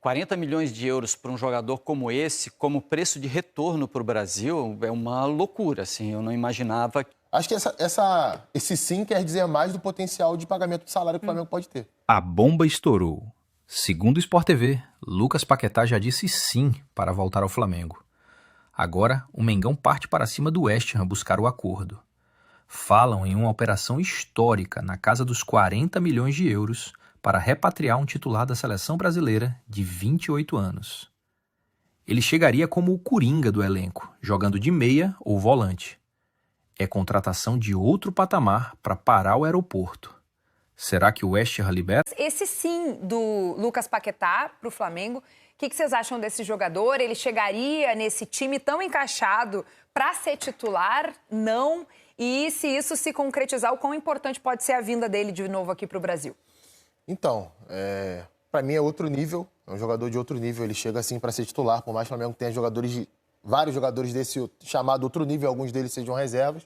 40 milhões de euros para um jogador como esse, como preço de retorno para o Brasil, é uma loucura, assim. Eu não imaginava. Acho que esse sim quer dizer mais do potencial de pagamento de salário que o Flamengo pode ter. A bomba estourou. Segundo o Sport TV, Lucas Paquetá já disse sim para voltar ao Flamengo. Agora, o Mengão parte para cima do West Ham buscar o acordo. Falam em uma operação histórica na casa dos 40 milhões de euros para repatriar um titular da seleção brasileira de 28 anos. Ele chegaria como o coringa do elenco, jogando de meia ou volante. É contratação de outro patamar para parar o aeroporto. Será que o West Ham libera? Esse sim do Lucas Paquetá para o Flamengo, o que vocês acham desse jogador? Ele chegaria nesse time tão encaixado para ser titular? Não. E se isso se concretizar, o quão importante pode ser a vinda dele de novo aqui para o Brasil? Então, para mim é outro nível, é um jogador de outro nível. Ele chega assim para ser titular, por mais que o Flamengo tenha vários jogadores desse chamado outro nível, alguns deles sejam reservas,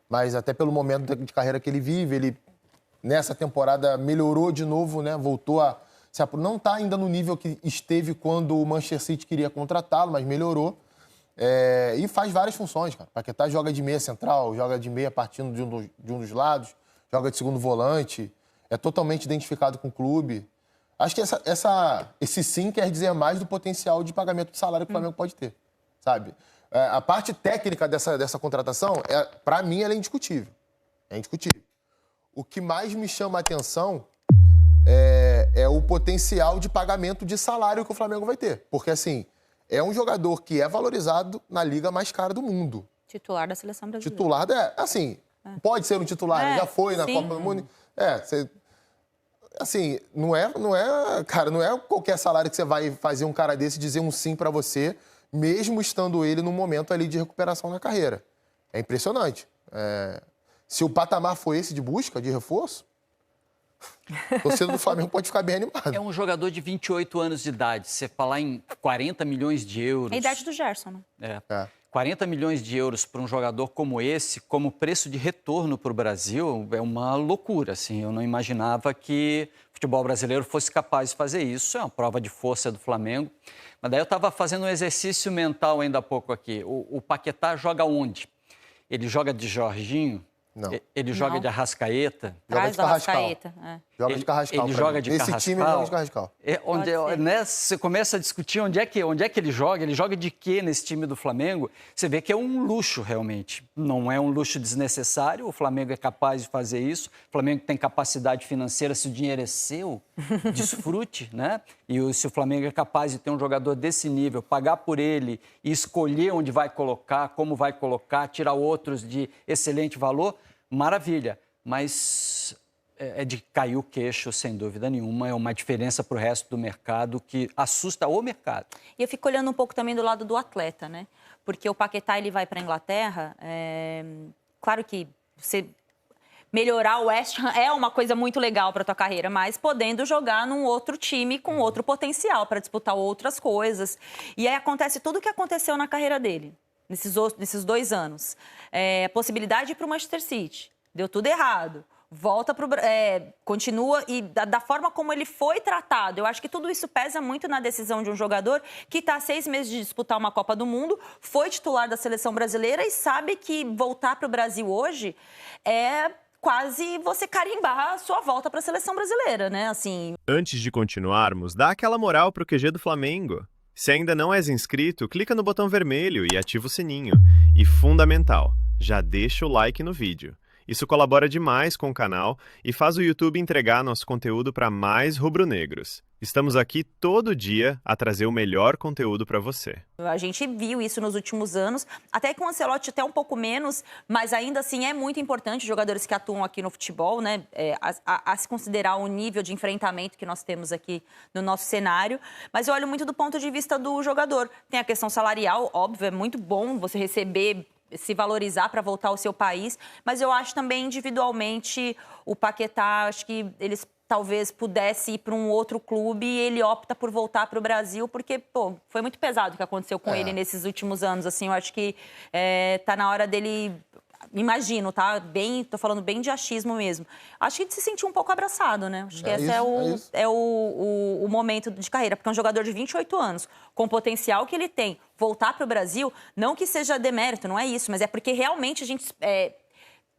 mas até pelo momento de carreira que ele vive, ele nessa temporada melhorou de novo, né? Voltou a não está ainda no nível que esteve quando o Manchester City queria contratá-lo, mas melhorou. E faz várias funções, cara. Paquetá joga de meia central, joga de meia partindo de um dos lados, joga de segundo volante, é totalmente identificado com o clube. Acho que esse sim quer dizer mais do potencial de pagamento de salário que o Flamengo pode ter, sabe? A parte técnica dessa contratação, para mim, ela é indiscutível. É indiscutível. O que mais me chama a atenção é o potencial de pagamento de salário que o Flamengo vai ter. Porque, assim, é um jogador que é valorizado na liga mais cara do mundo. Titular da seleção brasileira. Titular, pode ser um titular, já foi na Copa do Mundo. Assim, não é qualquer salário que você vai fazer um cara desse dizer um sim pra você, mesmo estando ele num momento ali de recuperação na carreira. É impressionante. Se o patamar for esse de busca, de reforço, a torcida do Flamengo pode ficar bem animada. É um jogador de 28 anos de idade. Você falar em 40 milhões de euros... É a idade do Gerson, né? 40 milhões de euros para um jogador como esse, como preço de retorno para o Brasil, é uma loucura, assim. Eu não imaginava que o futebol brasileiro fosse capaz de fazer isso. É uma prova de força do Flamengo. Mas daí eu estava fazendo um exercício mental ainda há pouco aqui. O Paquetá joga onde? Ele joga de Jorginho? Não. Ele joga de Arrascaeta? Joga de Carrascal. Joga de Carrascal. Ele joga de Carrascal. Esse time joga de Carrascal. Você começa a discutir onde é que ele joga de quê nesse time do Flamengo, você vê que é um luxo realmente. Não é um luxo desnecessário, o Flamengo é capaz de fazer isso, o Flamengo tem capacidade financeira, se o dinheiro é seu, desfrute, né? E se o Flamengo é capaz de ter um jogador desse nível, pagar por ele e escolher onde vai colocar, como vai colocar, tirar outros de excelente valor, maravilha. Mas é de cair o queixo, sem dúvida nenhuma. É uma diferença para o resto do mercado que assusta o mercado. E eu fico olhando um pouco também do lado do atleta, né? Porque o Paquetá, ele vai para a Inglaterra. Claro que você melhorar o West Ham é uma coisa muito legal para a tua carreira, mas podendo jogar num outro time com outro potencial para disputar outras coisas. E aí acontece tudo o que aconteceu na carreira dele, nesses 2 anos. Possibilidade de ir para o Manchester City. Deu tudo errado. Volta para continua e da forma como ele foi tratado, eu acho que tudo isso pesa muito na decisão de um jogador que está há 6 meses de disputar uma Copa do Mundo, foi titular da seleção brasileira e sabe que voltar para o Brasil hoje é quase você carimbar a sua volta para a seleção brasileira, né? Assim. Antes de continuarmos, dá aquela moral pro QG do Flamengo. Se ainda não és inscrito, clica no botão vermelho e ativa o sininho. E fundamental, já deixa o like no vídeo. Isso colabora demais com o canal e faz o YouTube entregar nosso conteúdo para mais rubro-negros. Estamos aqui todo dia a trazer o melhor conteúdo para você. A gente viu isso nos últimos anos, até com o Ancelotti até um pouco menos, mas ainda assim é muito importante jogadores que atuam aqui no futebol, né? A se considerar o nível de enfrentamento que nós temos aqui no nosso cenário. Mas eu olho muito do ponto de vista do jogador. Tem a questão salarial, óbvio, é muito bom você receber, se valorizar para voltar ao seu país, mas eu acho também individualmente o Paquetá, acho que eles talvez pudesse ir para um outro clube e ele opta por voltar para o Brasil, porque, foi muito pesado o que aconteceu com ele nesses últimos anos, assim, eu acho que tá na hora dele imagino, tá? Tô falando bem de achismo mesmo. Acho que ele se sentiu um pouco abraçado, né? Acho que esse é o momento de carreira, porque é um jogador de 28 anos, com o potencial que ele tem, voltar para o Brasil, não que seja demérito, não é isso, mas é porque realmente a gente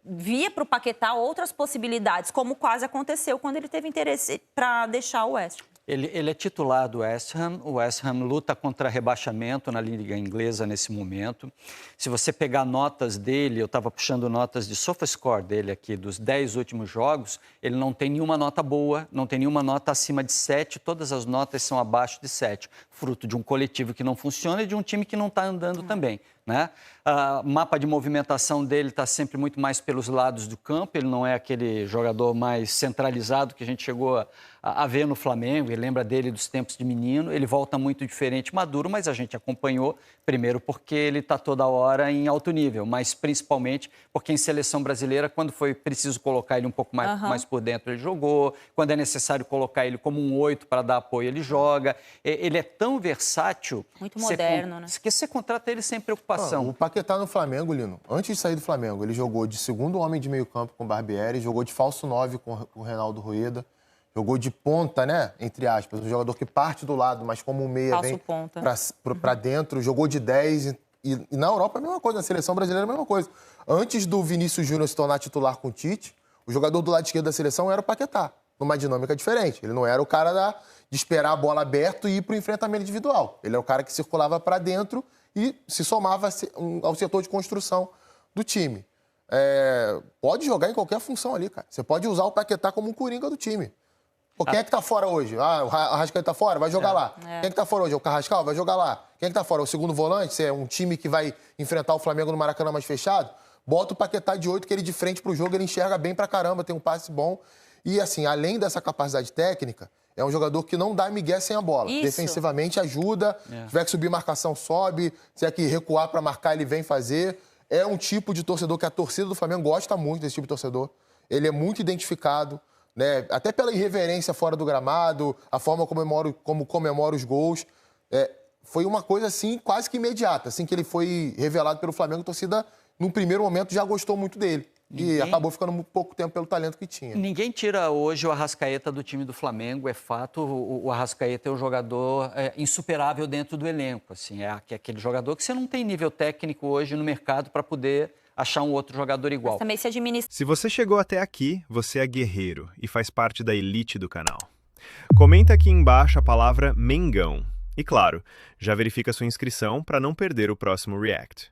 via para o Paquetá outras possibilidades, como quase aconteceu quando ele teve interesse para deixar o West Ham. Ele é titular do West Ham. O West Ham luta contra rebaixamento na Liga Inglesa nesse momento. Se você pegar notas dele, eu estava puxando notas de SofaScore dele aqui, dos 10 últimos jogos, ele não tem nenhuma nota boa, não tem nenhuma nota acima de 7, todas as notas são abaixo de 7, fruto de um coletivo que não funciona e de um time que não está andando também, né? O mapa de movimentação dele está sempre muito mais pelos lados do campo, ele não é aquele jogador mais centralizado que a gente chegou a ver no Flamengo, e lembra dele dos tempos de menino, ele volta muito diferente, maduro, mas a gente acompanhou, primeiro porque ele está toda hora em alto nível, mas principalmente porque em seleção brasileira, quando foi preciso colocar ele um pouco mais por dentro, ele jogou, quando é necessário colocar ele como um 8 para dar apoio, ele joga, ele é tão versátil... Muito moderno, né? Que você contrata ele sem preocupação. O Paquetá no Flamengo, Lino, antes de sair do Flamengo, ele jogou de segundo homem de meio campo com o Barbieri, jogou de falso 9 com o Reinaldo Rueda, jogou de ponta, né, entre aspas, um jogador que parte do lado, mas como um meia falso vem para dentro, jogou de 10 e na Europa é a mesma coisa, na seleção brasileira é a mesma coisa. Antes do Vinícius Júnior se tornar titular com o Tite, o jogador do lado esquerdo da seleção era o Paquetá, numa dinâmica diferente. Ele não era o cara de esperar a bola aberta e ir para o enfrentamento individual. Ele é o cara que circulava para dentro e se somava ao setor de construção do time. Pode jogar em qualquer função ali, cara. Você pode usar o Paquetá como um coringa do time. Pô, quem é que tá fora hoje? O Arrascaeta tá fora? Vai jogar lá. Quem é que tá fora hoje? O Carrascal? Vai jogar lá. Quem é que tá fora? O segundo volante? Se é um time que vai enfrentar o Flamengo no Maracanã mais fechado, bota o Paquetá de 8, que ele de frente pro jogo, ele enxerga bem pra caramba, tem um passe bom. E assim, além dessa capacidade técnica, é um jogador que não dá migué sem a bola. Isso. Defensivamente ajuda, se tiver que subir marcação, sobe, se tiver que recuar pra marcar, ele vem fazer. É um tipo de torcedor que a torcida do Flamengo gosta muito desse tipo de torcedor. Ele é muito identificado, né? Até pela irreverência fora do gramado, a forma como comemora os gols. Foi uma coisa assim quase que imediata. Assim que ele foi revelado pelo Flamengo, a torcida, num primeiro momento, já gostou muito dele. E acabou ficando muito pouco tempo pelo talento que tinha. Ninguém tira hoje o Arrascaeta do time do Flamengo, é fato. O Arrascaeta é um jogador insuperável dentro do elenco. Assim, é aquele jogador que você não tem nível técnico hoje no mercado para poder achar um outro jogador igual. Mas também se administra. Se você chegou até aqui, você é guerreiro e faz parte da elite do canal. Comenta aqui embaixo a palavra Mengão. E claro, já verifica sua inscrição para não perder o próximo React.